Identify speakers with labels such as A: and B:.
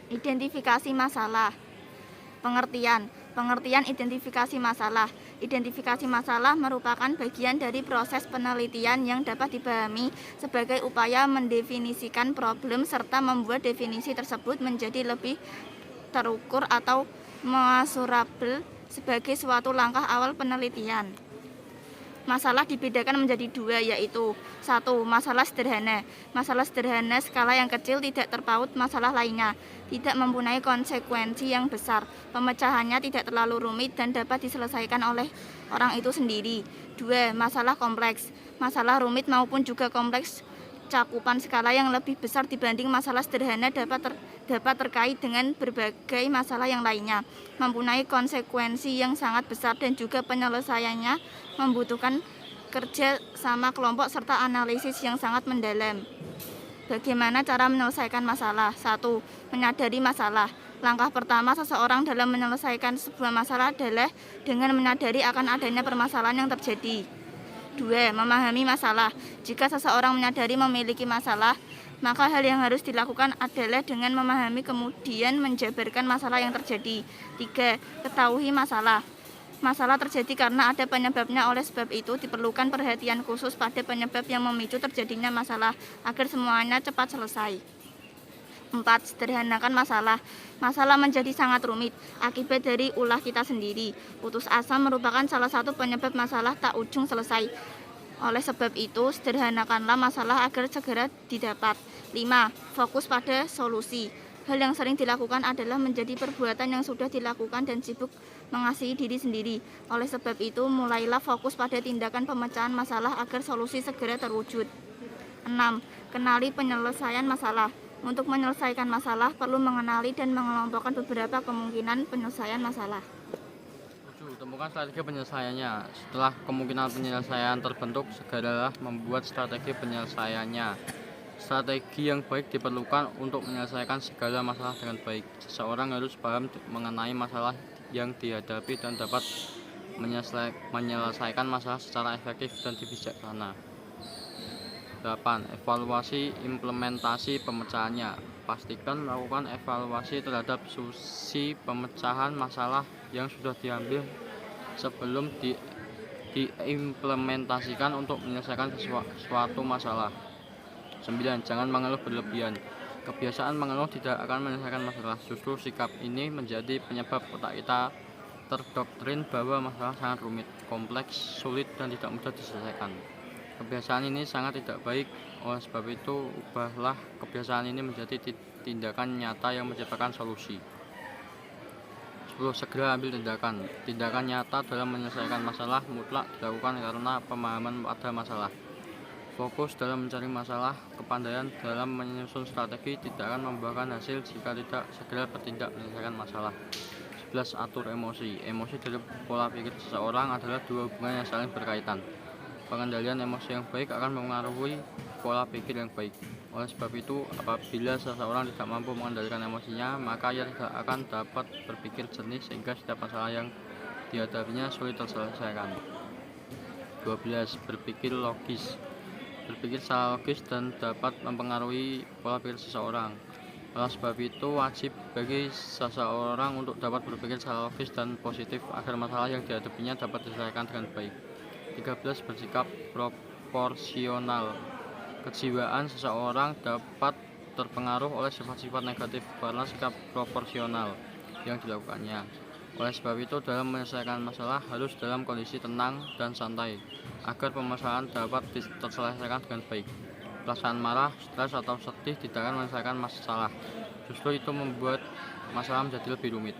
A: Identifikasi masalah. Pengertian identifikasi masalah. Identifikasi masalah merupakan bagian dari proses penelitian yang dapat dipahami sebagai upaya mendefinisikan problem serta membuat definisi tersebut menjadi lebih terukur atau measurable sebagai suatu langkah awal penelitian. Masalah dibedakan menjadi dua, yaitu 1. Masalah sederhana. Masalah sederhana skala yang kecil tidak terpaut masalah lainnya, tidak mempunyai konsekuensi yang besar, pemecahannya tidak terlalu rumit dan dapat diselesaikan oleh orang itu sendiri. 2. Masalah kompleks. Masalah rumit maupun juga kompleks cakupan skala yang lebih besar dibanding masalah sederhana dapat terkait dengan berbagai masalah yang lainnya, mempunyai konsekuensi yang sangat besar dan juga penyelesaiannya membutuhkan kerja sama kelompok serta analisis yang sangat mendalam. Bagaimana cara menyelesaikan masalah? 1. Menyadari masalah. Langkah pertama seseorang dalam menyelesaikan sebuah masalah adalah dengan menyadari akan adanya permasalahan yang terjadi. 2. Memahami masalah. Jika seseorang menyadari memiliki masalah, maka hal yang harus dilakukan adalah dengan memahami kemudian menjabarkan masalah yang terjadi. 3. Ketahui masalah. Masalah terjadi karena ada penyebabnya, oleh sebab itu diperlukan perhatian khusus pada penyebab yang memicu terjadinya masalah agar semuanya cepat selesai. 4. Sederhanakan masalah. Masalah menjadi sangat rumit akibat dari ulah kita sendiri. Putus asa merupakan salah satu penyebab masalah tak ujung selesai. Oleh sebab itu, sederhanakanlah masalah agar segera didapat. 5. Fokus pada solusi. Hal yang sering dilakukan adalah menjadi perbuatan yang sudah dilakukan dan sibuk mengasihi diri sendiri. Oleh sebab itu, mulailah fokus pada tindakan pemecahan masalah agar solusi segera terwujud. 6. Kenali penyelesaian masalah. Untuk menyelesaikan masalah, perlu mengenali dan mengelompokkan beberapa kemungkinan penyelesaian masalah.
B: 7. Temukan strategi penyelesaiannya. Setelah kemungkinan penyelesaian terbentuk, segeralah membuat strategi penyelesaiannya. Strategi yang baik diperlukan untuk menyelesaikan segala masalah dengan baik. Seseorang harus paham mengenai masalah yang dihadapi dan dapat menyelesaikan masalah secara efektif dan bijaksana. 8. Evaluasi implementasi pemecahannya. Pastikan melakukan evaluasi terhadap solusi pemecahan masalah yang sudah diambil sebelum diimplementasikan untuk menyelesaikan suatu masalah. 9. Jangan mengeluh berlebihan. Kebiasaan mengeluh tidak akan menyelesaikan masalah. Justru sikap ini menjadi penyebab otak kita terdoktrin bahwa masalah sangat rumit, kompleks, sulit, dan tidak mudah diselesaikan. Kebiasaan ini sangat tidak baik. Oleh sebab itu, ubahlah kebiasaan ini menjadi tindakan nyata yang menciptakan solusi. 10. Segera ambil tindakan. Tindakan nyata dalam menyelesaikan masalah mutlak dilakukan karena pemahaman pada masalah. Fokus dalam mencari masalah, kepandaian dalam menyusun strategi tidak akan membuahkan hasil jika tidak segera bertindak menyelesaikan masalah. 11. Atur emosi. Emosi dari pola pikir seseorang adalah dua hubungan yang saling berkaitan. Pengendalian emosi yang baik akan mempengaruhi pola pikir yang baik. Oleh sebab itu, apabila seseorang tidak mampu mengendalikan emosinya, maka ia tidak akan dapat berpikir jernih sehingga setiap masalah yang dihadapinya sulit terselesaikan. 12. Berpikir logis. Berpikir secara logis dan dapat mempengaruhi pola pikir seseorang. Oleh sebab itu, wajib bagi seseorang untuk dapat berpikir secara logis dan positif agar masalah yang dihadapinya dapat diselesaikan dengan baik. 13. Bersikap proporsional. Kejiwaan seseorang dapat terpengaruh oleh sifat-sifat negatif karena sikap proporsional yang dilakukannya. Oleh sebab itu, dalam menyelesaikan masalah harus dalam kondisi tenang dan santai agar permasalahan dapat terselesaikan dengan baik. Perasaan marah, stres, atau sedih tidak akan menyelesaikan masalah. Justru itu membuat masalah menjadi lebih rumit.